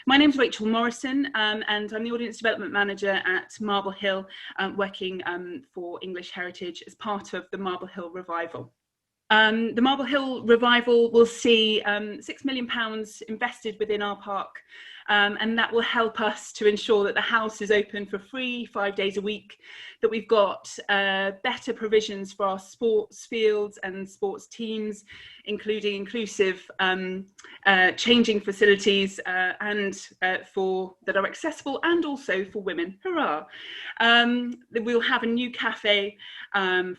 My name's Rachel Morrison, and I'm the Audience Development Manager at Marble Hill, working for English Heritage as part of the Marble Hill Revival. The Marble Hill Revival will see £6 million invested within our park, and that will help us to ensure that the house is open for free 5 days a week, that we've got better provisions for our sports fields and sports teams, including inclusive changing facilities and that are accessible, and also for women. Hurrah! We'll have a new cafe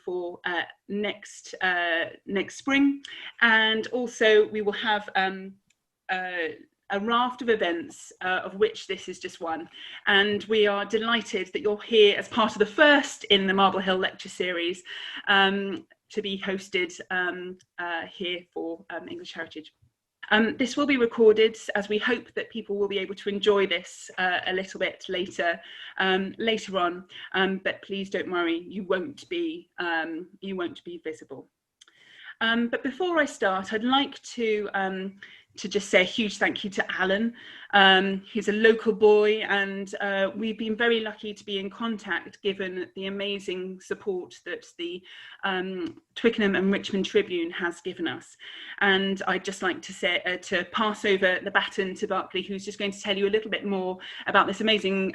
for next spring, and also we will have a raft of events, of which this is just one. And we are delighted that you're here as part of the first in the Marble Hill lecture series to be hosted here for English Heritage. This will be recorded, as we hope that people will be able to enjoy this a little bit later on. But please don't worry, you won't be visible. But before I start, I'd like to just say a huge thank you to Alan. He's a local boy, and we've been very lucky to be in contact given the amazing support that the Twickenham and Richmond Tribune has given us. And I'd just like to say to pass over the baton to Barclay, who's just going to tell you a little bit more about this amazing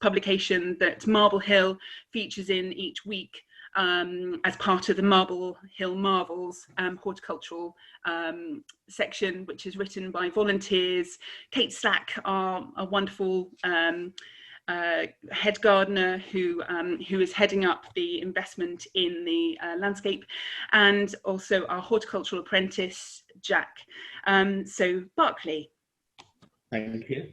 publication that Marble Hill features in each week, as part of the Marble Hill Marvels horticultural section, which is written by volunteers. Kate Slack, our wonderful head gardener who is heading up the investment in the landscape, and also our horticultural apprentice, Jack. So Barclay. Thank you.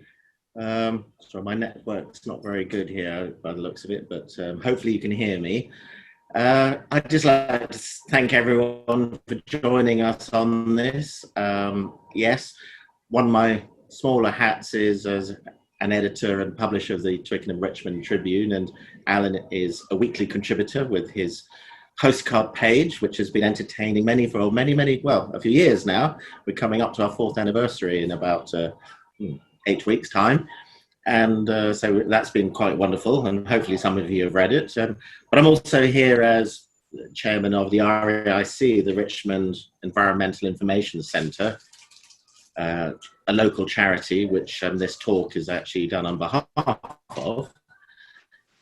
Sorry, my network's not very good here by the looks of it, but hopefully you can hear me. I'd just like to thank everyone for joining us on this. Yes, one of my smaller hats is as an editor and publisher of the Twickenham Richmond Tribune, and Alan is a weekly contributor with his Postcard page, which has been entertaining many, well, a few years now. We're coming up to our 4th anniversary in about 8 weeks' time. And so that's been quite wonderful, and hopefully some of you have read it. But I'm also here as chairman of the REIC, the Richmond Environmental Information Centre, a local charity which this talk is actually done on behalf of.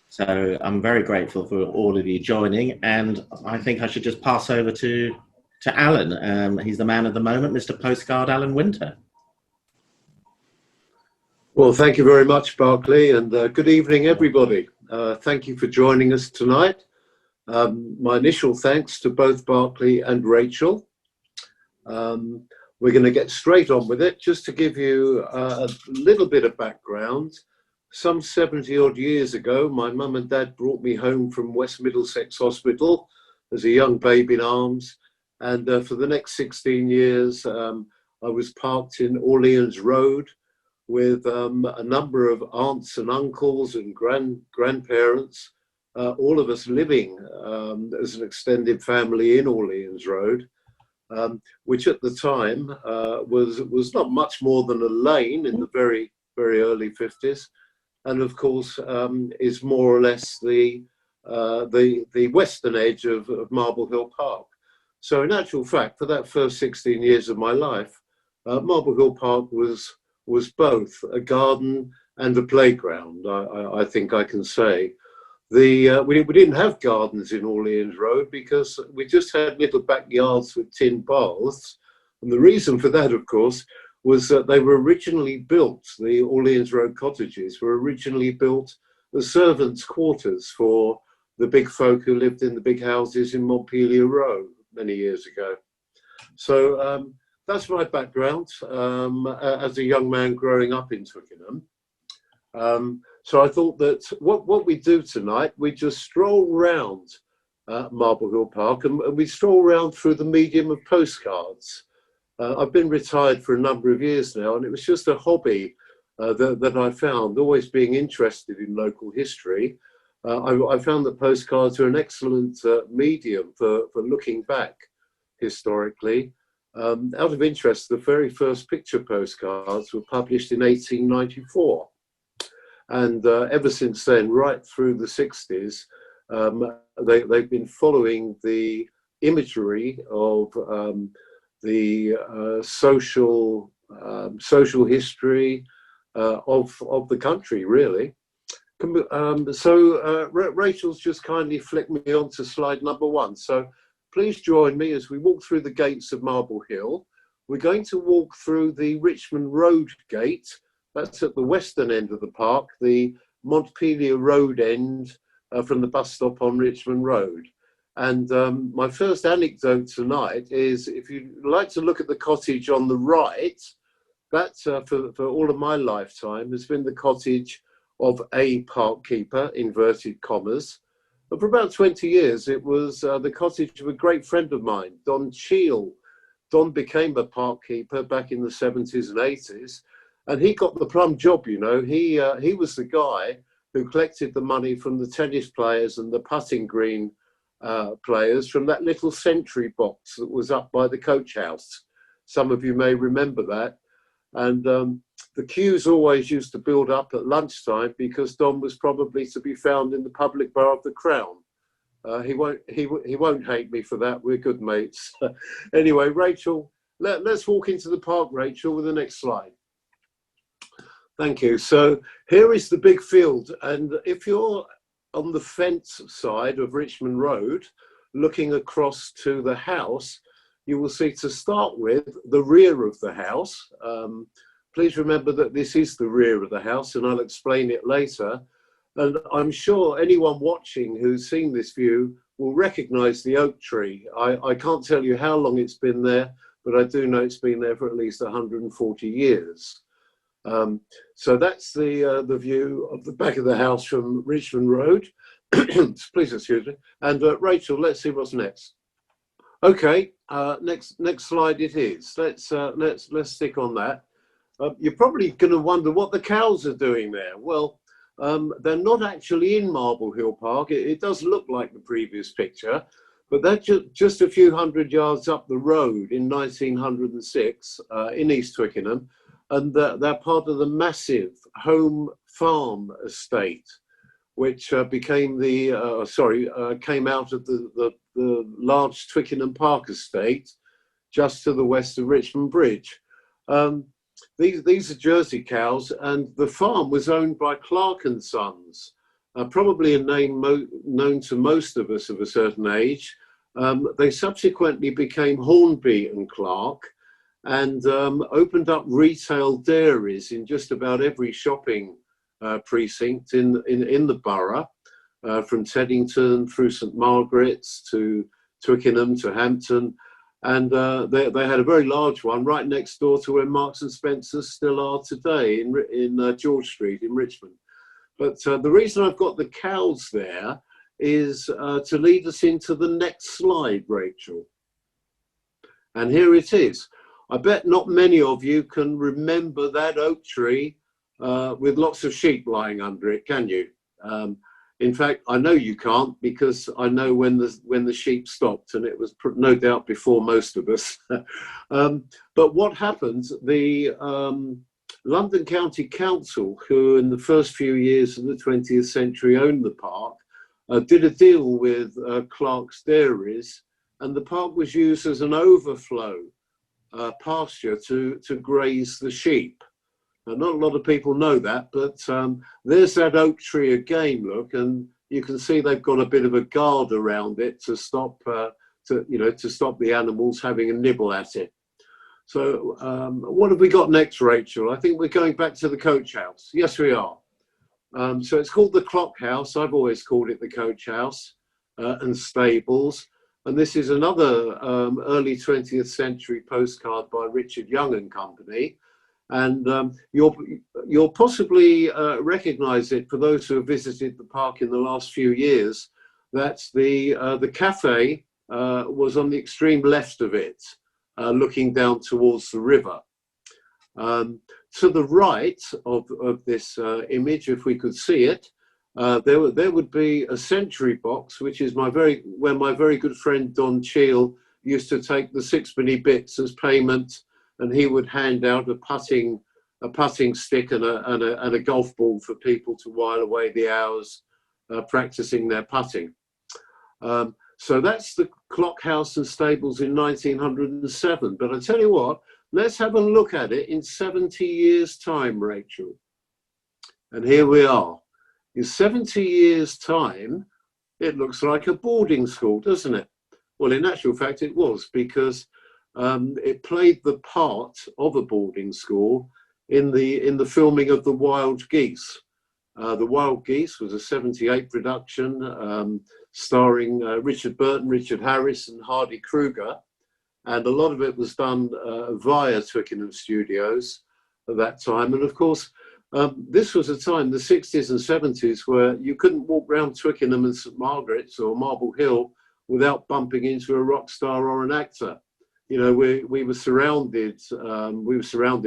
So I'm very grateful for all of you joining, and I think I should just pass over to Alan. He's the man of the moment, Mr. Postcard Alan Winter. Well, thank you very much, Barclay, and good evening, everybody. Thank you for joining us tonight. My initial thanks to both Barclay and Rachel. We're going to get straight on with it. Just to give you a little bit of background, some 70 odd years ago, my mum and dad brought me home from West Middlesex Hospital as a young babe in arms. And for the next 16 years, I was parked in Orleans Road with a number of aunts and uncles and grandparents, all of us living as an extended family in Orleans Road, which at the time was not much more than a lane in the very, very early 50s, and of course is more or less the western edge of Marble Hill Park. So in actual fact, for that first 16 years of my life, Marble Hill Park was both a garden and a playground, I think I can say. We didn't have gardens in Orleans Road because we just had little backyards with tin baths. And the reason for that, of course, was that they were originally built, the Orleans Road cottages were originally built as servants' quarters for the big folk who lived in the big houses in Montpelier Row many years ago. So that's my background as a young man growing up in Twickenham. So I thought that what we do tonight, we just stroll around Marble Hill Park, and we stroll around through the medium of postcards. I've been retired for a number of years now, and it was just a hobby that I found, always being interested in local history. I found that postcards are an excellent medium for looking back historically. Out of interest, the very first picture postcards were published in 1894. And ever since then, right through the 60s, they've been following the imagery of the social history of the country, really. Rachel's just kindly flicked me on to slide number 1. So please join me as we walk through the gates of Marble Hill. We're going to walk through the Richmond Road gate. That's at the western end of the park, the Montpelier Road end from the bus stop on Richmond Road. And my first anecdote tonight is, if you'd like to look at the cottage on the right, that for all of my lifetime has been the cottage of a park keeper, inverted commas. But for about 20 years, it was the cottage of a great friend of mine, Don Cheel. Don became a park keeper back in the 70s and 80s, and he got the plum job, you know. He was the guy who collected the money from the tennis players and the putting green players from that little sentry box that was up by the coach house. Some of you may remember that. And the queues always used to build up at lunchtime because Don was probably to be found in the public bar of the Crown. He won't hate me for that. We're good mates. Anyway, Rachel, let's walk into the park, Rachel, with the next slide. Thank you. So here is the big field. And if you're on the fence side of Richmond Road, looking across to the house, you will see, to start with, the rear of the house. Please remember that this is the rear of the house, and I'll explain it later. And I'm sure anyone watching who's seen this view will recognize the oak tree. I can't tell you how long it's been there, but I do know it's been there for at least 140 years. So that's the view of the back of the house from Richmond Road. Please excuse me. And Rachel, let's see what's next. Okay, next slide it is. Let's stick on that. You're probably going to wonder what the cows are doing there. Well, they're not actually in Marble Hill Park. It does look like the previous picture, but they're just a few hundred yards up the road in 1906 in East Twickenham, and they're part of the massive home farm estate, which became came out of the large Twickenham Park estate just to the west of Richmond Bridge. These are Jersey cows, and the farm was owned by Clark and Sons, probably a name known to most of us of a certain age. They subsequently became Hornby and Clark, and opened up retail dairies in just about every shopping precinct in the borough, from Teddington through St Margaret's to Twickenham to Hampton. And they had a very large one right next door to where Marks and Spencer's still are today in George Street in Richmond. But the reason I've got the cows there is to lead us into the next slide, Rachel. And here it is. I bet not many of you can remember that oak tree with lots of sheep lying under it, can you? In fact, I know you can't, because I know when the sheep stopped, and it was no doubt before most of us. But what happened, the London County Council, who in the first few years of the 20th century owned the park, did a deal with Clark's Dairies, and the park was used as an overflow pasture to graze the sheep. Now, not a lot of people know that, but there's that oak tree again, look, and you can see they've got a bit of a guard around it to stop the animals having a nibble at it. So what have we got next, Rachel? I think we're going back to the coach house. Yes, we are. So it's called the Clock House. I've always called it the coach house and stables. And this is another early 20th century postcard by Richard Young and Company. And you'll possibly recognise it, for those who have visited the park in the last few years, that the cafe was on the extreme left of it, looking down towards the river. To the right of this image, if we could see it, there would be a sentry box, which is where my very good friend Don Cheel used to take the sixpenny bits as payment, and he would hand out a putting stick and a golf ball for people to while away the hours practicing their putting. So that's the Clock House and Stables in 1907. But I tell you what, let's have a look at it in 70 years' time, Rachel. And here we are. In 70 years' time, it looks like a boarding school, doesn't it? Well, in actual fact, it was, because it played the part of a boarding school in the filming of The Wild Geese. The Wild Geese was a 78 production starring Richard Burton, Richard Harris and Hardy Kruger. And a lot of it was done via Twickenham Studios at that time. And of course, this was a time, the 60s and 70s, where you couldn't walk around Twickenham and St Margaret's or Marble Hill without bumping into a rock star or an actor. You know, we were surrounded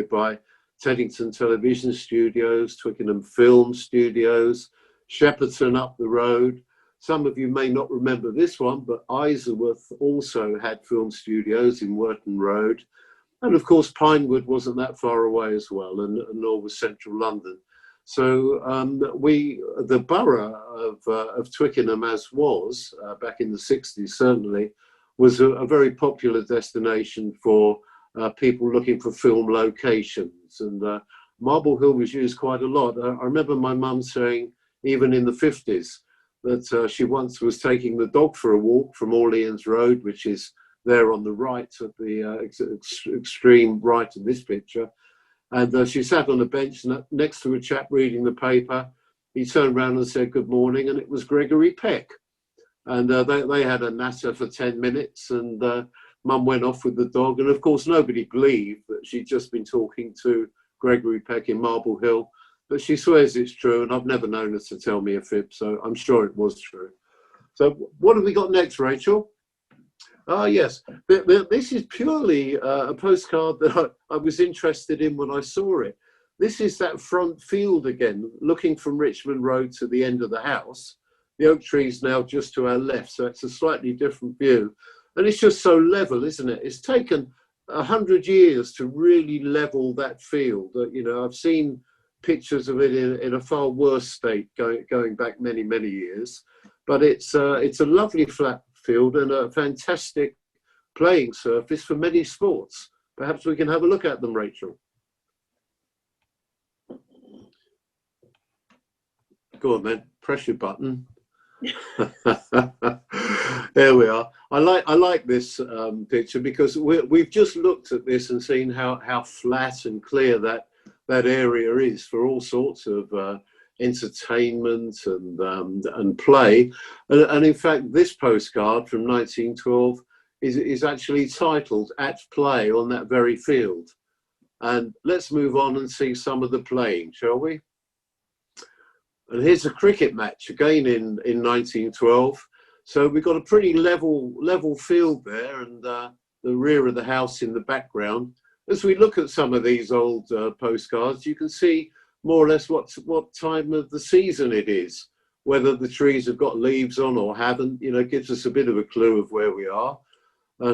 by Teddington Television Studios, Twickenham Film Studios, Shepperton up the road. Some of you may not remember this one, but Isleworth also had film studios in Worton Road. And of course, Pinewood wasn't that far away as well, and nor was central London. So the borough of Twickenham, as was back in the 60s certainly, was a very popular destination for people looking for film locations. And Marble Hill was used quite a lot. I remember my mum saying, even in the 50s, that she once was taking the dog for a walk from Orleans Road, which is there on the right, at the extreme right of this picture. And she sat on a bench next to a chap reading the paper. He turned around and said, "Good morning," and it was Gregory Peck. And they had a natter for 10 minutes, and Mum went off with the dog. And of course, nobody believed that she'd just been talking to Gregory Peck in Marble Hill. But she swears it's true, and I've never known her to tell me a fib, so I'm sure it was true. So what have we got next, Rachel? Ah, yes. This is purely a postcard that I was interested in when I saw it. This is that front field again, looking from Richmond Road to the end of the house. The oak tree is now just to our left, so it's a slightly different view. And it's just so level, isn't it? It's taken 100 years to really level that field. You know, I've seen pictures of it in a far worse state going back many, many years. But it's a lovely flat field and a fantastic playing surface for many sports. Perhaps we can have a look at them, Rachel. Go on then, press your button. There we are. I like this picture because we've just looked at this and seen how flat and clear that area is for all sorts of entertainment and play. And in fact, this postcard from 1912 is actually titled "At Play on that very field." And let's move on and see some of the playing, shall we? And here's a cricket match again in 1912. So we've got a pretty level field there, and the rear of the house in the background. As we look at some of these old postcards, you can see more or less what time of the season it is. Whether the trees have got leaves on or haven't, you know, gives us a bit of a clue of where we are.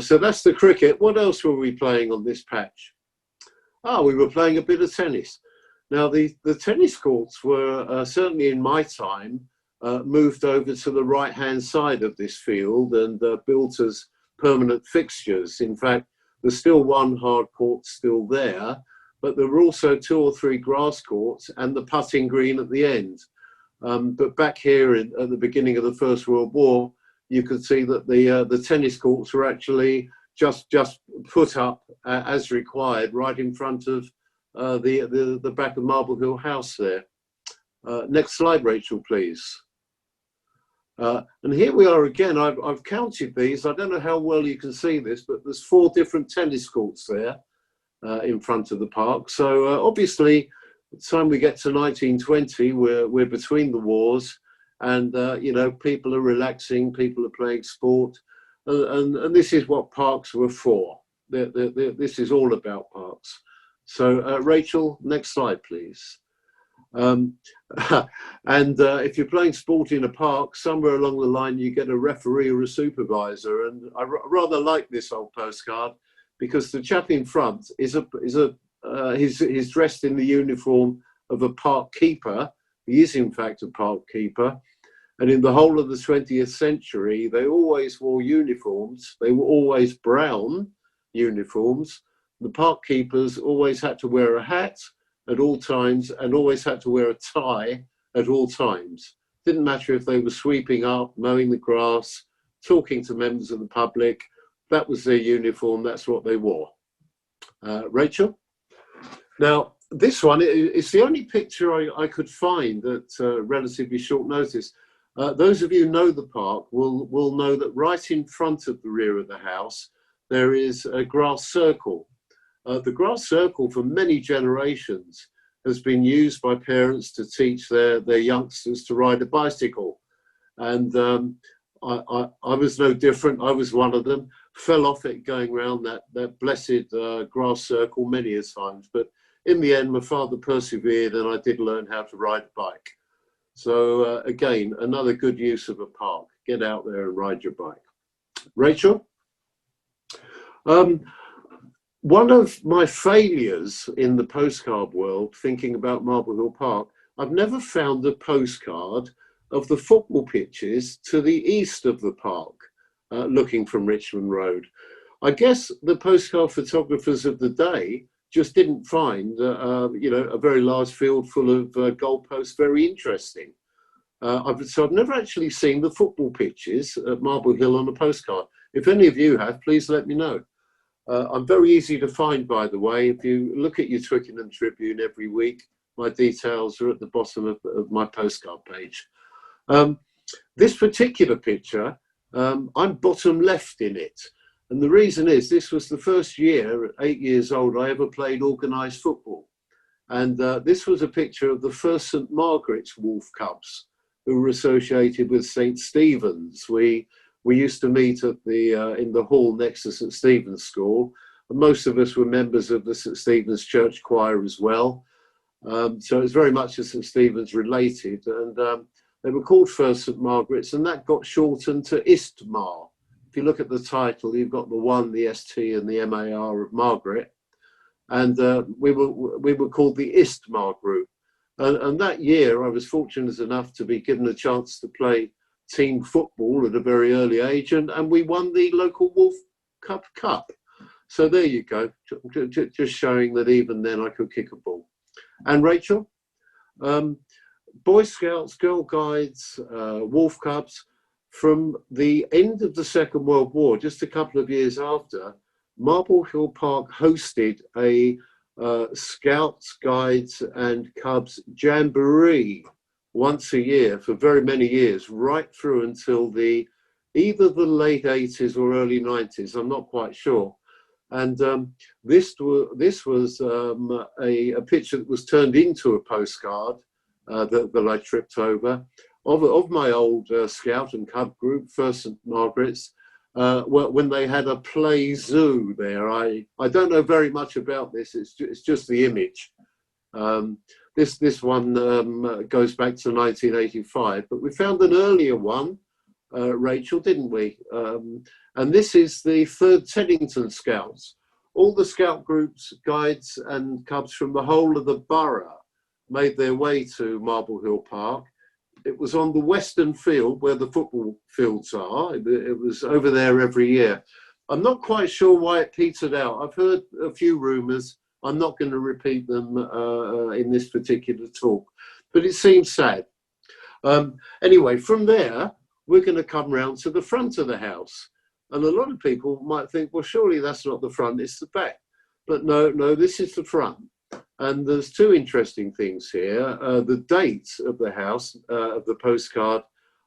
So that's the cricket. What else were we playing on this patch? We were playing a bit of tennis. Now, the tennis courts were, certainly in my time, moved over to the right-hand side of this field and built as permanent fixtures. In fact, there's still one hard court still there, but there were also 2 or 3 grass courts and the putting green at the end. But back here at the beginning of the First World War, you could see that the tennis courts were actually just put up as required right in front of the back of Marble Hill House there. Next slide, Rachel, please. And here we are again. I've counted these. I don't know how well you can see this, but there's 4 different tennis courts there in front of the park. So obviously, by the time we get to 1920, we're between the wars, and you know, people are relaxing, people are playing sport, and this is what parks were for. This is all about parks. So Rachel, next slide, please. Um, and if you're playing sport in a park, somewhere along the line you get a referee or a supervisor. And I rather like this old postcard because the chap in front is he's dressed in the uniform of a park keeper. He is in fact a park keeper. And in the whole of the 20th century, they always wore uniforms. They were always brown uniforms. The park keepers always had to wear a hat at all times and always had to wear a tie at all times. Didn't matter if they were sweeping up, mowing the grass, talking to members of the public. That was their uniform. That's what they wore. Rachel? Now, this one is the only picture I could find at relatively short notice. Those of you who know the park will know that right in front of the rear of the house, there is a grass circle. The grass circle for many generations has been used by parents to teach their youngsters to ride a bicycle. And I was no different. I was one of them, fell off it going around that blessed grass circle many a times. But in the end, my father persevered and I did learn how to ride a bike. So again, another good use of a park. Get out there and ride your bike. Rachel? One of my failures in the postcard world, thinking about Marble Hill Park, I've never found a postcard of the football pitches to the east of the park, looking from Richmond Road. I guess the postcard photographers of the day just didn't find, a very large field full of goalposts very interesting. So I've never actually seen the football pitches at Marble Hill on a postcard. If any of you have, please let me know. I'm very easy to find, by the way. If you look at your Twickenham Tribune every week, my details are at the bottom of my postcard page. This particular picture, I'm bottom left in it. And the reason is this was the first year, at 8 years old, I ever played organised football. And this was a picture of the first St Margaret's Wolf Cubs, who were associated with St Stephen's. We used to meet at in the hall next to St Stephen's School. And most of us were members of the St Stephen's Church Choir as well. So it's very much a St Stephen's related. And they were called First St Margaret's, and that got shortened to Istmar. If you look at the title, you've got the 1, the ST, and the MAR of Margaret. And we were called the Istmar group. And that year, I was fortunate enough to be given a chance to play team football at a very early age, and we won the local Wolf Cup. So there you go, just showing that even then I could kick a ball. And Rachel, Boy Scouts, Girl Guides, Wolf Cubs, from the end of the Second World War, just a couple of years after, Marble Hill Park hosted a Scouts, Guides and Cubs Jamboree once a year for very many years, right through until either the late 80s or early 90s, I'm not quite sure. And this was a picture that was turned into a postcard that I tripped over of my old Scout and Cub group, First St Margaret's, when they had a play zoo there. I don't know very much about this, it's just the image. This one goes back to 1985, but we found an earlier one, Rachel, didn't we? And this is the 3rd Teddington Scouts. All the Scout groups, Guides and Cubs from the whole of the borough made their way to Marble Hill Park. It was on the western field where the football fields are. It was over there every year. I'm not quite sure why it petered out. I've heard a few rumours. I'm not going to repeat them in this particular talk, but it seems sad. Anyway, from there, we're going to come round to the front of the house. And a lot of people might think, well, surely that's not the front, it's the back. But no, this is the front. And there's two interesting things here. The date of the house, of the postcard,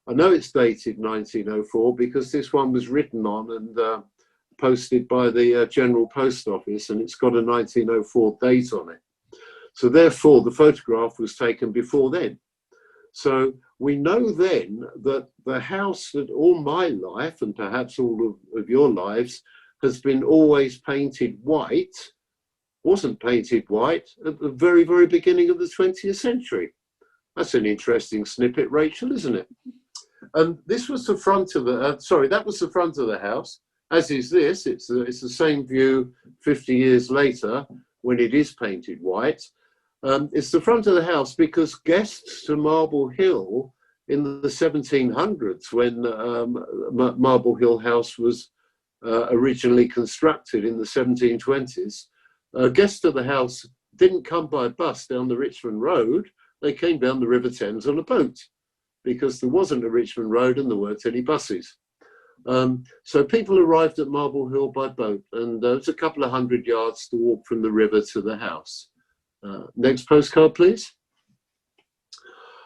I know it's dated 1904 because this one was written on and posted by the General Post Office, and it's got a 1904 date on it. So therefore, the photograph was taken before then. So we know then that the house that all my life, and perhaps all of your lives, has been always painted white, wasn't painted white at the very, very beginning of the 20th century. That's an interesting snippet, Rachel, isn't it? And this was the front of the, sorry, that was the front of the house, as is this. It's the same view 50 years later when it is painted white. It's the front of the house because guests to Marble Hill in the 1700s, when Marble Hill House was originally constructed in the 1720s, guests to the house didn't come by bus down the Richmond Road. They came down the River Thames on a boat, because there wasn't a Richmond Road and there weren't any buses. So people arrived at Marble Hill by boat, and it's a couple of 100 yards to walk from the river to the house. Next postcard, please.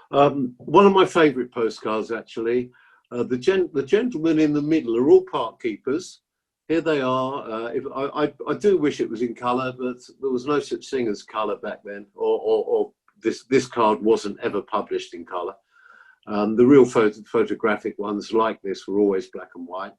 One of my favourite postcards, actually. The gentlemen in the middle are all park keepers. Here they are. I do wish it was in colour, but there was no such thing as colour back then, or this card wasn't ever published in colour. The real photographic ones like this were always black and white.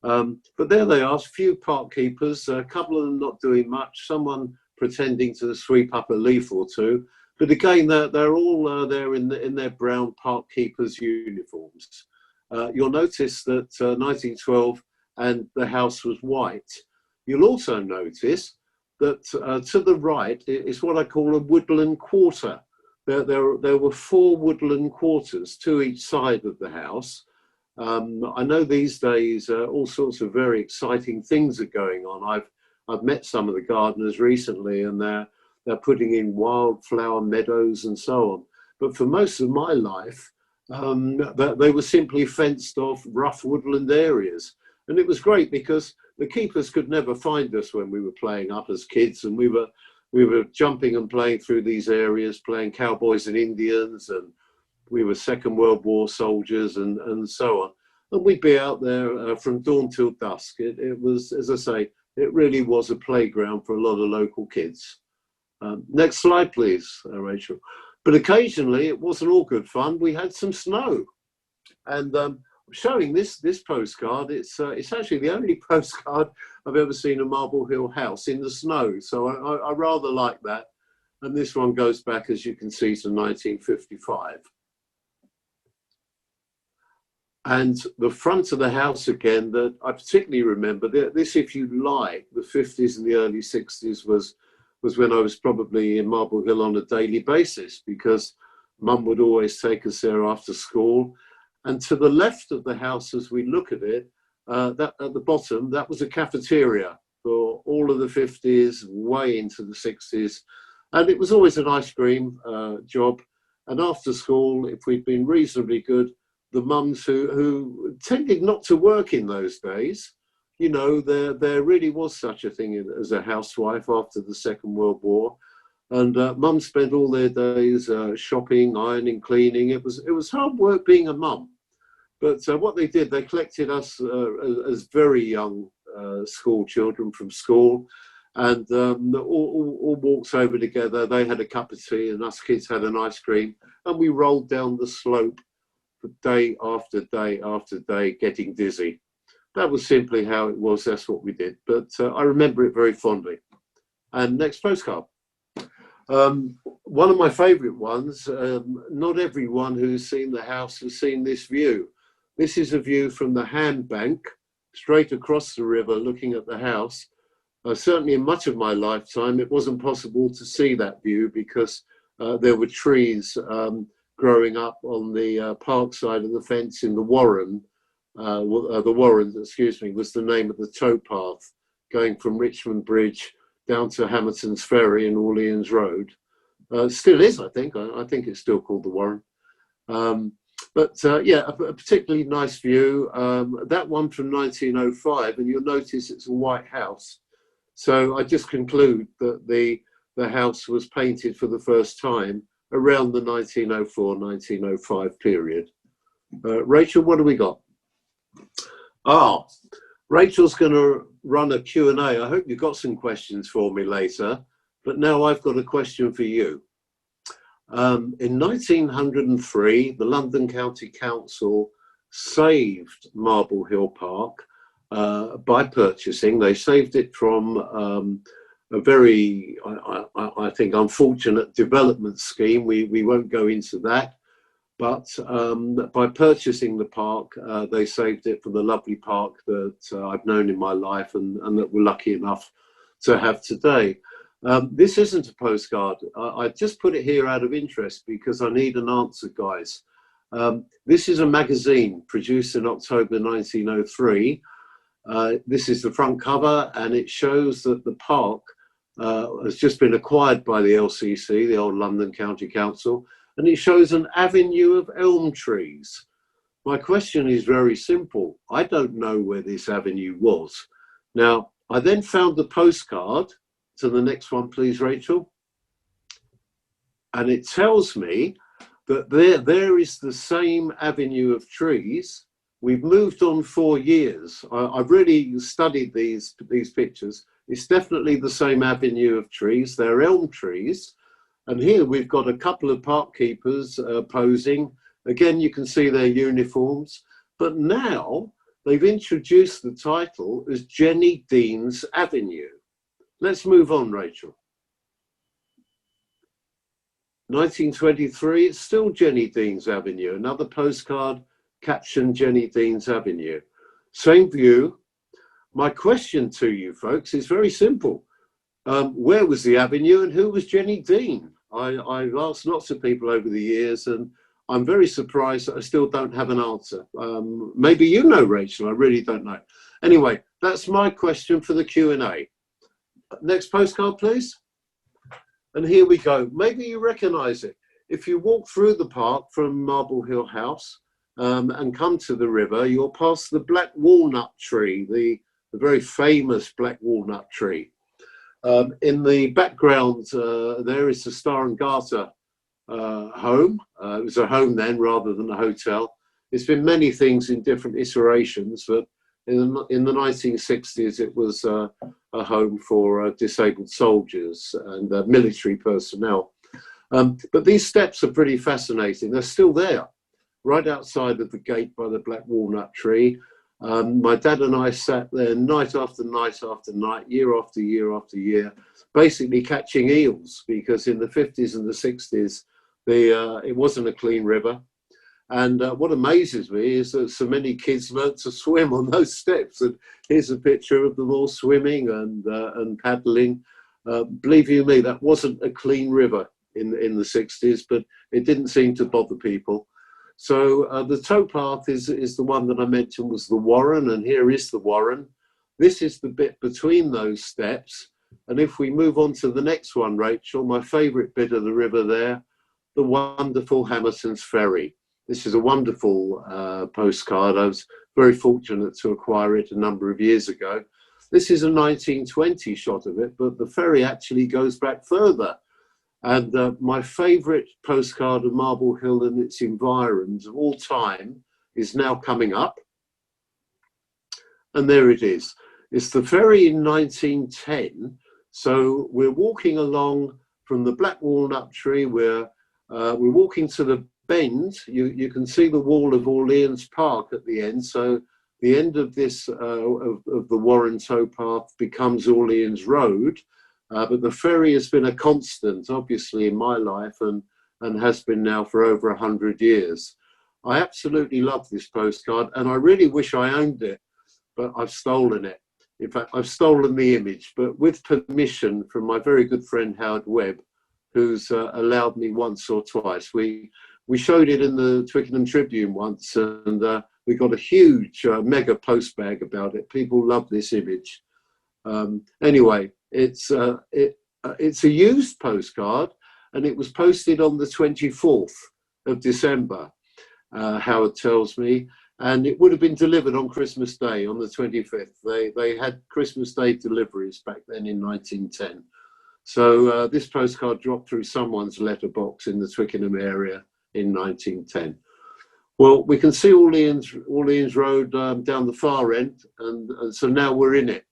But there they are, few park keepers, a couple of them not doing much, someone pretending to sweep up a leaf or two. But again, they're all there in their brown park keepers' uniforms. You'll notice that 1912 and the house was white. You'll also notice that to the right is what I call a woodland quarter. There were 4 woodland quarters, 2 each side of the house. I know these days all sorts of very exciting things are going on. I've met some of the gardeners recently, and they're putting in wildflower meadows and so on. But for most of my life, they were simply fenced off rough woodland areas. And it was great because the keepers could never find us when we were playing up as kids, and we were jumping and playing through these areas, playing cowboys and Indians, and we were Second World War soldiers and so on. And we'd be out there from dawn till dusk. It was, as I say, it really was a playground for a lot of local kids. Next slide, please, Rachel. But occasionally it wasn't all good fun. We had some snow. And showing this postcard, it's actually the only postcard I've ever seen a Marble Hill house in the snow. So I rather like that. And this one goes back, as you can see, to 1955. And the front of the house again, that I particularly remember, this, if you like, the 50s and the early 60s was when I was probably in Marble Hill on a daily basis, because Mum would always take us there after school. And to the left of the house, as we look at it, that at the bottom, that was a cafeteria for all of the 50s, way into the 60s. And it was always an ice cream job. And after school, if we'd been reasonably good, the mums who tended not to work in those days, you know, there really was such a thing as a housewife after the Second World War. And mum spent all their days shopping, ironing, cleaning. It was hard work being a mum. But what they did, they collected us as very young school children from school, and all walked over together. They had a cup of tea and us kids had an ice cream, and we rolled down the slope for day after day after day, getting dizzy. That was simply how it was. That's what we did. But I remember it very fondly. And next postcard. One of my favourite ones, not everyone who's seen the house has seen this view. This is a view from the Ham Bank, straight across the river, looking at the house. Certainly in much of my lifetime, it wasn't possible to see that view because there were trees growing up on the park side of the fence in the Warren. The Warren, excuse me, was the name of the towpath going from Richmond Bridge down to Hamilton's Ferry and Orleans Road. Still is, I think. I think it's still called the Warren. Yeah, a particularly nice view. That one from 1905, and you'll notice it's a white house. So I just conclude that the house was painted for the first time around the 1904-1905 period. Rachel, what do we got? Oh, Rachel's going to run a Q&A. I hope you've got some questions for me later, but now I've got a question for you. In 1903, the London County Council saved Marble Hill Park by purchasing. They saved it from a very, I think, unfortunate development scheme. We won't go into that. But by purchasing the park, they saved it for the lovely park that I've known in my life and that we're lucky enough to have today. This isn't a postcard. I just put it here out of interest because I need an answer, guys. This is a magazine produced in October 1903. This is the front cover, and it shows that the park has just been acquired by the LCC, the old London County Council, and it shows an avenue of elm trees. My question is very simple. I don't know where this avenue was. Now, I then found the postcard. To the next one, please, Rachel. And it tells me that there is the same avenue of trees. We've moved on 4 years. I've really studied these pictures. It's definitely the same avenue of trees. They're elm trees. And here we've got a couple of park keepers posing. Again, you can see their uniforms. But now they've introduced the title as Jenny Dean's Avenue. Let's move on, Rachel. 1923, it's still Jenny Dean's Avenue. Another postcard captioned Jenny Dean's Avenue. Same view. My question to you folks is very simple. Where was the avenue and who was Jenny Dean? I've asked lots of people over the years and I'm very surprised that I still don't have an answer. Maybe you know, Rachel, I really don't know. Anyway, that's my question for the Q&A. Next postcard, please. And here we go. Maybe you recognize it. If you walk through the park from Marble Hill House and come to the river, you'll pass the black walnut tree, the very famous black walnut tree. In the background, there is the Star and Garter home. It was a home then rather than a hotel. It's been many things in different iterations, but in the 1960s, it was a home for disabled soldiers and military personnel. But these steps are pretty fascinating. They're still there, right outside of the gate by the black walnut tree. My dad and I sat there night after night after night, year after year after year, basically catching eels, because in the 50s and the 60s, it wasn't a clean river. And what amazes me is that so many kids learnt to swim on those steps. And here's a picture of them all swimming and paddling. Believe you me, that wasn't a clean river in the 60s, but it didn't seem to bother people. So the towpath is the one that I mentioned was the Warren, and here is the Warren. This is the bit between those steps. And if we move on to the next one, Rachel, my favourite bit of the river there, the wonderful Hammerson's Ferry. This is a wonderful postcard. I was very fortunate to acquire it a number of years ago. This is a 1920 shot of it, but the ferry actually goes back further. And my favourite postcard of Marble Hill and its environs of all time is now coming up. And there it is. It's the ferry in 1910. So we're walking along from the black walnut tree. We're walking to the bend. You can see the wall of Orleans Park at the end. So the end of this of the Warren towpath becomes Orleans Road. But the ferry has been a constant, obviously, in my life and has been now for over 100 years. I absolutely love this postcard and I really wish I owned it, but I've stolen it. In fact, I've stolen the image, but with permission from my very good friend Howard Webb, who's allowed me once or twice. We showed it in the Twickenham Tribune once and we got a huge mega post bag about it. People love this image. Anyway, it's a used postcard and it was posted on the 24th of December, Howard tells me, and it would have been delivered on Christmas Day on the 25th. They had Christmas Day deliveries back then in 1910. So this postcard dropped through someone's letterbox in the Twickenham area in 1910. Well, we can see Orleans Road down the far end, and so now we're in it.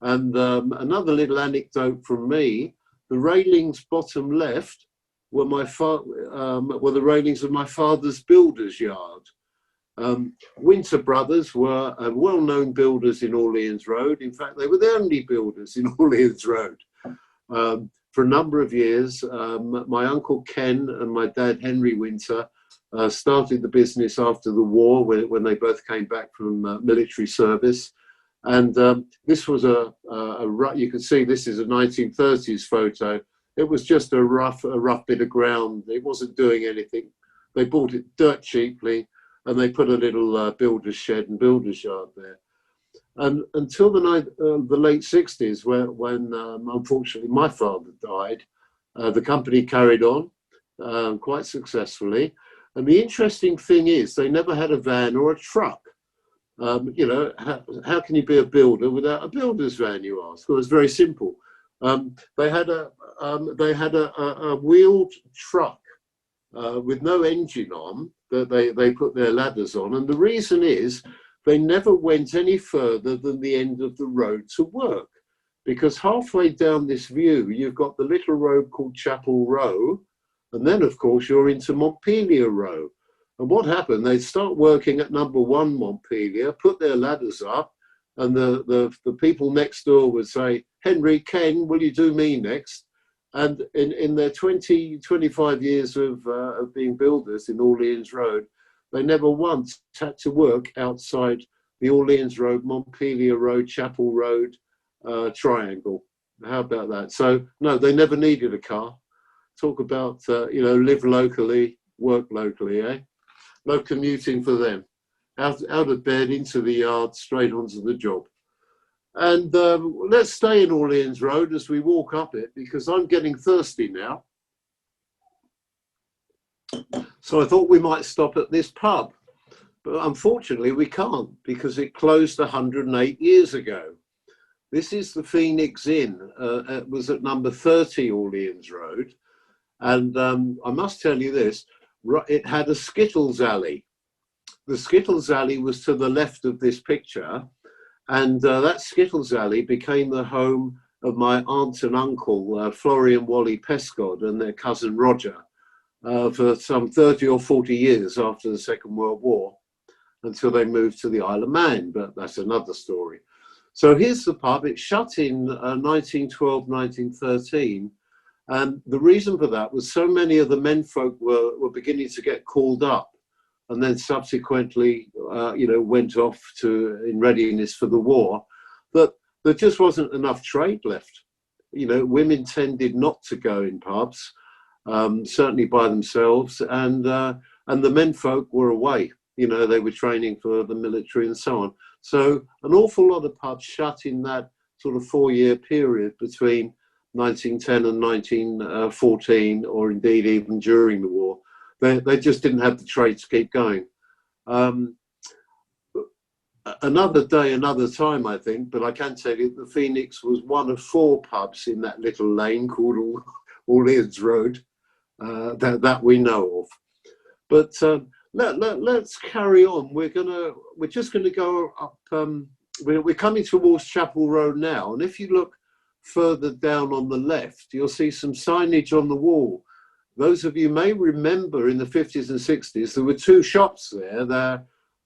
And another little anecdote from me, the railings bottom left were the railings of my father's builder's yard. Winter Brothers were well-known builders in Orleans Road. In fact, they were the only builders in Orleans Road. For a number of years, my uncle Ken and my dad Henry Winter started the business after the war when they both came back from military service. And this was you can see this is a 1930s photo. It was just a rough bit of ground. It wasn't doing anything. They bought it dirt cheaply and they put a little builder's shed and builder's yard there. And until the late 60s, when unfortunately my father died, the company carried on quite successfully. And the interesting thing is they never had a van or a truck. You know, how can you be a builder without a builder's van, you ask? Well, it's very simple. They had a wheeled truck with no engine on that they put their ladders on. And the reason is they never went any further than the end of the road to work, because halfway down this view, you've got the little road called Chapel Row. And then, of course, you're into Montpelier Row. And what happened, they'd start working at number 1 Montpelier, put their ladders up, and the people next door would say, Henry, Ken, will you do me next? And in their 25 years of being builders in Orleans Road, they never once had to work outside the Orleans Road, Montpelier Road, Chapel Road triangle. How about that? So, no, they never needed a car. Talk about, you know, live locally, work locally, eh? No commuting for them. Out of bed, into the yard, straight onto the job. And let's stay in Orleans Road as we walk up it, because I'm getting thirsty now. So I thought we might stop at this pub. But unfortunately, we can't, because it closed 108 years ago. This is the Phoenix Inn. It was at number 30 Orleans Road. And I must tell you this, it had a Skittles alley. The Skittles alley was to the left of this picture. And that Skittles alley became the home of my aunt and uncle, Florrie and Wally Pescod, and their cousin Roger, for some 30 or 40 years after the Second World War, until they moved to the Isle of Man, but that's another story. So here's the pub. It shut in 1912, 1913. And the reason for that was so many of the menfolk were beginning to get called up, and then subsequently, you know, went off in readiness for the war, that there just wasn't enough trade left. You know, women tended not to go in pubs, certainly by themselves, and the menfolk were away. You know, they were training for the military and so on. So an awful lot of pubs shut in that sort of 4-year period between 1910 and 1914, or indeed even during the war. They just didn't have the trade to keep going. Another day, another time, I think, but I can tell you the Phoenix was one of 4 pubs in that little lane called Orleans Road that we know of. But let's carry on. We're just gonna go up. We're coming towards Chapel Road now, and if you look further down on the left, you'll see some signage on the wall. Those of you may remember in the 50s and 60s, there were 2 shops there.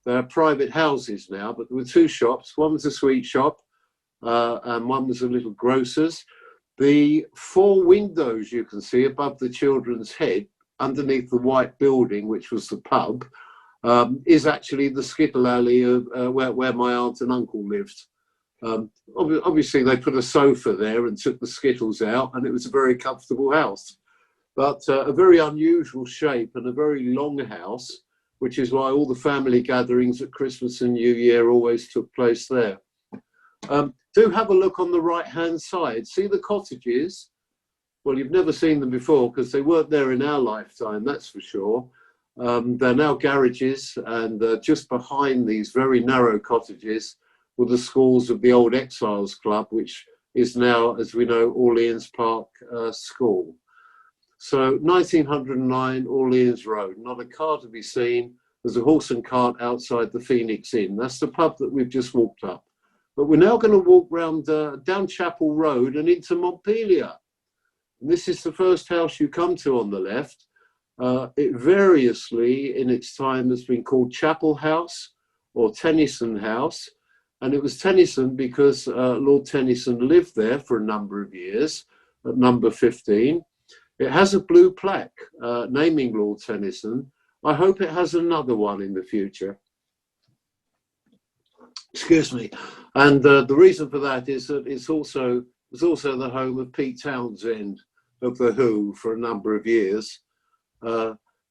They're private houses now, but there were 2 shops. One was a sweet shop and one was a little grocer's. The 4 windows you can see above the children's head, underneath the white building, which was the pub, is actually the Skittle Alley of, where my aunt and uncle lived. Obviously, they put a sofa there and took the Skittles out, and it was a very comfortable house. But a very unusual shape and a very long house, which is why all the family gatherings at Christmas and New Year always took place there. Do have a look on the right-hand side. See the cottages? Well, you've never seen them before because they weren't there in our lifetime, that's for sure. They're now garages, and just behind these very narrow cottages were the schools of the old Exiles Club, which is now, as we know, Orleans Park School. So 1909, Orleans Road, not a car to be seen. There's a horse and cart outside the Phoenix Inn. That's the pub that we've just walked up. But we're now going to walk round down Chapel Road and into Montpelier. And this is the first house you come to on the left. It variously in its time has been called Chapel House or Tennyson House. And it was Tennyson because Lord Tennyson lived there for a number of years. at number 15. It has a blue plaque naming Lord Tennyson. I hope it has another one in the future. Excuse me. And the reason for that is that it was also the home of Pete Townsend of The Who for a number of years.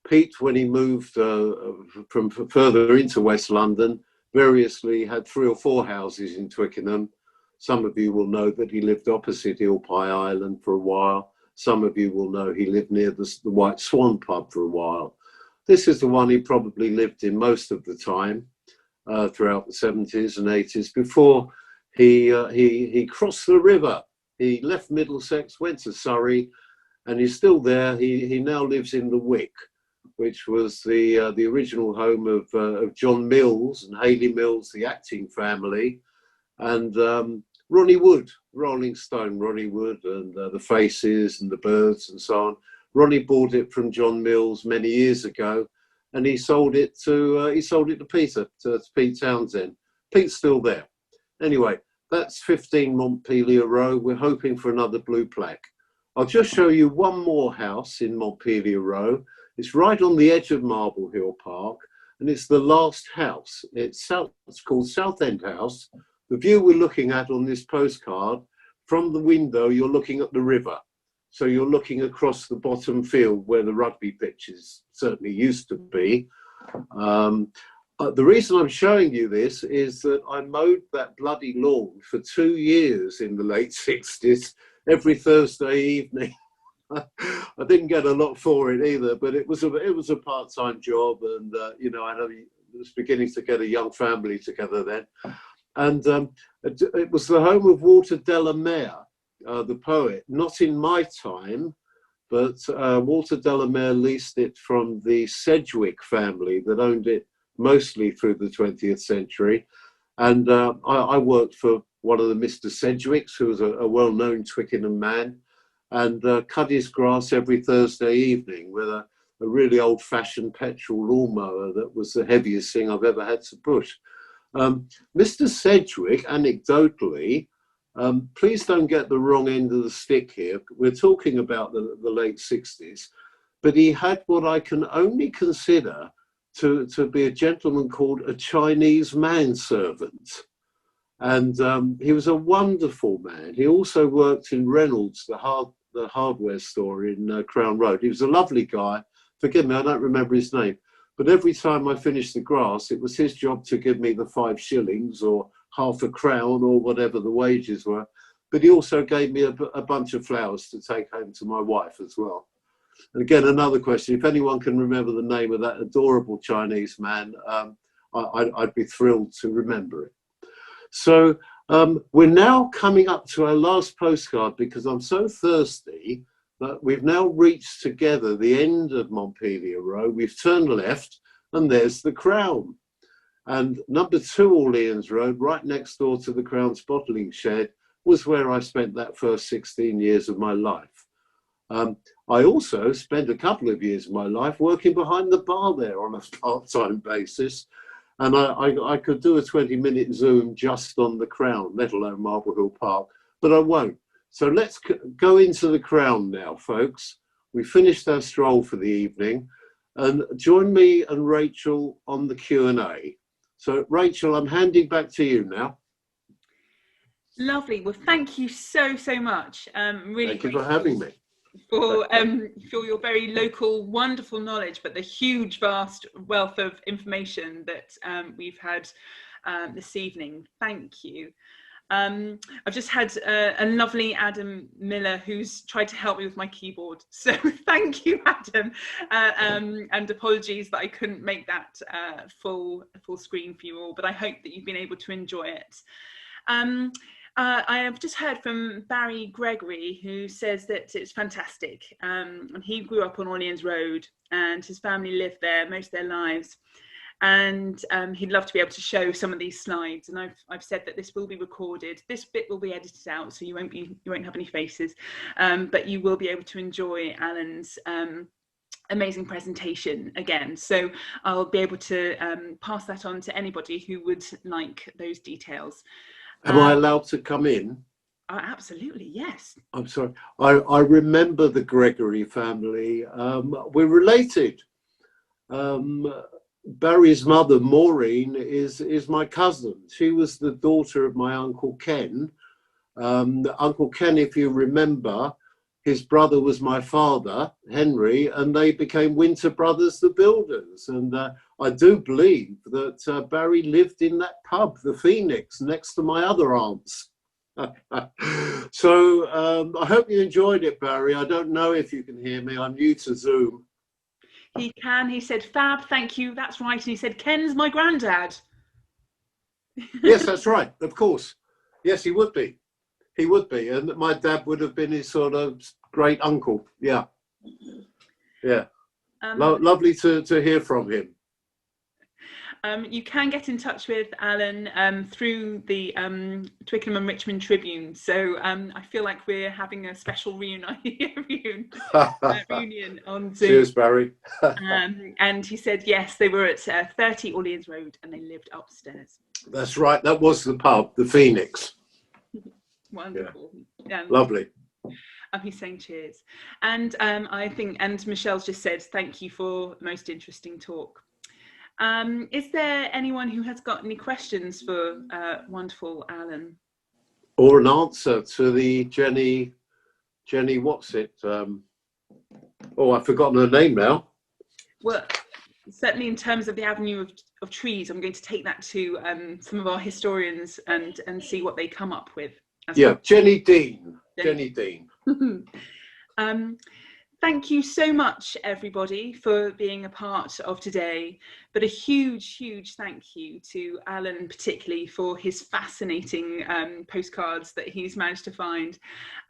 Pete, when he moved from further into West London, variously had 3 or 4 houses in Twickenham. Some of you will know that he lived opposite Eel Pie Island for a while. Some of you will know he lived near the White Swan pub for a while. This is the one he probably lived in most of the time throughout the 70s and 80s before he crossed the river. He left Middlesex, went to Surrey, and he's still there. He now lives in the Wick, which was the original home of John Mills and Hayley Mills, the acting family, and Ronnie Wood, Rolling Stone, Ronnie Wood, and the Faces and the Birds and so on. Ronnie bought it from John Mills many years ago, and he sold it to Pete Townsend. Pete's still there. Anyway, that's 15 Montpelier Row. We're hoping for another blue plaque. I'll just show you one more house in Montpelier Row. It's right on the edge of Marble Hill Park, and it's the last house. It's called Southend House. The view we're looking at on this postcard, from the window, you're looking at the river. So you're looking across the bottom field where the rugby pitches certainly used to be. The reason I'm showing you this is that I mowed that bloody lawn for 2 years in the late 60s, every Thursday evening. I didn't get a lot for it either, but it was a part-time job, and you know, I was beginning to get a young family together then. And it was the home of Walter Delamere, the poet, not in my time, but Walter Delamere leased it from the Sedgwick family that owned it mostly through the 20th century. And I worked for one of the Mr. Sedgwicks, who was a well-known Twickenham man, and cut his grass every Thursday evening with a really old-fashioned petrol lawnmower that was the heaviest thing I've ever had to push. Mr. Sedgwick, anecdotally, please don't get the wrong end of the stick here. We're talking about the late 60s, but he had what I can only consider to be a gentleman called a Chinese manservant. And he was a wonderful man. He also worked in Reynolds, the hardware store in Crown Road. He was a lovely guy. Forgive me, I don't remember his name. But every time I finished the grass, it was his job to give me the 5 shillings or half a crown or whatever the wages were. But he also gave me a bunch of flowers to take home to my wife as well. And again, another question, if anyone can remember the name of that adorable Chinese man, I'd be thrilled to remember it. So we're now coming up to our last postcard because I'm so thirsty that we've now reached together the end of Montpelier Row. We've turned left and there's the Crown. And number 2 Orleans Road, right next door to the Crown's bottling shed, was where I spent that first 16 years of my life. I also spent a couple of years of my life working behind the bar there on a part-time basis. And I could do a 20-minute Zoom just on the Crown, let alone Marble Hill Park, but I won't. So let's go into the Crown now, folks. We finished our stroll for the evening, and join me and Rachel on the Q&A. So Rachel, I'm handing back to you now. Lovely. Well, thank you so much. Really thank you for having me. For your very local, wonderful knowledge, but the huge, vast wealth of information that we've had this evening. Thank you. I've just had a lovely Adam Miller who's tried to help me with my keyboard. So thank you, Adam. And apologies that I couldn't make that full screen for you all, but I hope that you've been able to enjoy it. I have just heard from Barry Gregory, who says that it's fantastic. And he grew up on Orleans Road and his family lived there most of their lives. And he'd love to be able to show some of these slides. And I've said that this will be recorded. This bit will be edited out, so you won't have any faces, but you will be able to enjoy Alan's amazing presentation again. So I'll be able to pass that on to anybody who would like those details. Am I allowed to come in? Absolutely, yes. I'm sorry. I remember the Gregory family. We're related. Barry's mother, Maureen, is my cousin. She was the daughter of my Uncle Ken. Uncle Ken, if you remember, his brother was my father, Henry, and they became Winter Brothers, the builders. And I do believe that Barry lived in that pub, the Phoenix, next to my other aunts. So I hope you enjoyed it, Barry. I don't know if you can hear me. I'm new to Zoom. He can. He said, "Fab, thank you." That's right. And he said, "Ken's my granddad." Yes, that's right. Of course. Yes, he would be. He would be. And my dad would have been his sort of great uncle. Yeah. Yeah. Lovely to hear from him. You can get in touch with Alan through the Twickenham and Richmond Tribune. So I feel like we're having a special reunion on Zoom. Cheers, Barry. And he said, yes, they were at 30 Orleans Road and they lived upstairs. That's right. That was the pub, the Phoenix. Wonderful. Yeah. Lovely. He's saying cheers. And I think, and Michelle's just said, thank you for the most interesting talk. Is there anyone who has got any questions for wonderful Alan? Or an answer to the Jenny, what's it? Oh, I've forgotten her name now. Well, certainly in terms of the avenue of trees, I'm going to take that to some of our historians and see what they come up with. Yeah, well. Jenny Dean. Jenny Dean. Thank you so much, everybody, for being a part of today. But a huge, huge thank you to Alan, particularly for his fascinating postcards that he's managed to find.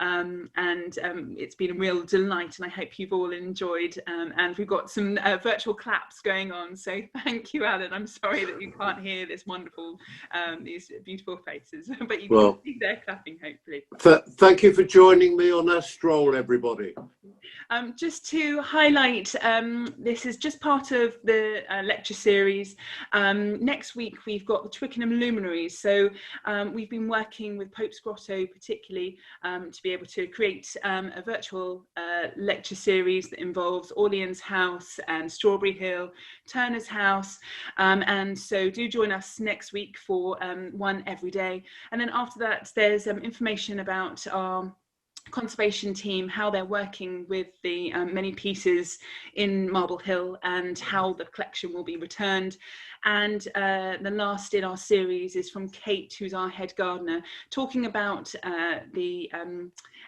It's been a real delight, and I hope you've all enjoyed. And we've got some virtual claps going on. So thank you, Alan. I'm sorry that you can't hear this wonderful, these beautiful faces, but you can see they're clapping, hopefully. Thank you for joining me on our stroll, everybody. Just to highlight, this is just part of the lecture series. Next week we've got the Twickenham Luminaries, so we've been working with Pope's Grotto particularly to be able to create a virtual lecture series that involves Orleans House and Strawberry Hill, Turner's House, and so do join us next week for one every day. And then after that there's information about our conservation team, how they're working with the many pieces in Marble Hill and how the collection will be returned. And the last in our series is from Kate, who's our head gardener, talking about the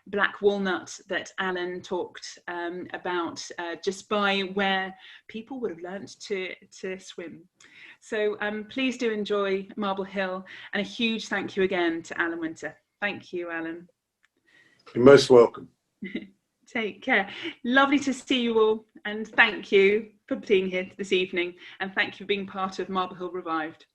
black walnut that Alan talked about just by where people would have learnt to swim. So please do enjoy Marble Hill, and a huge thank you again to Alan Winter. Thank you, Alan. You're most welcome. Take care. Lovely to see you all, and thank you for being here this evening, and thank you for being part of Marble Hill Revived.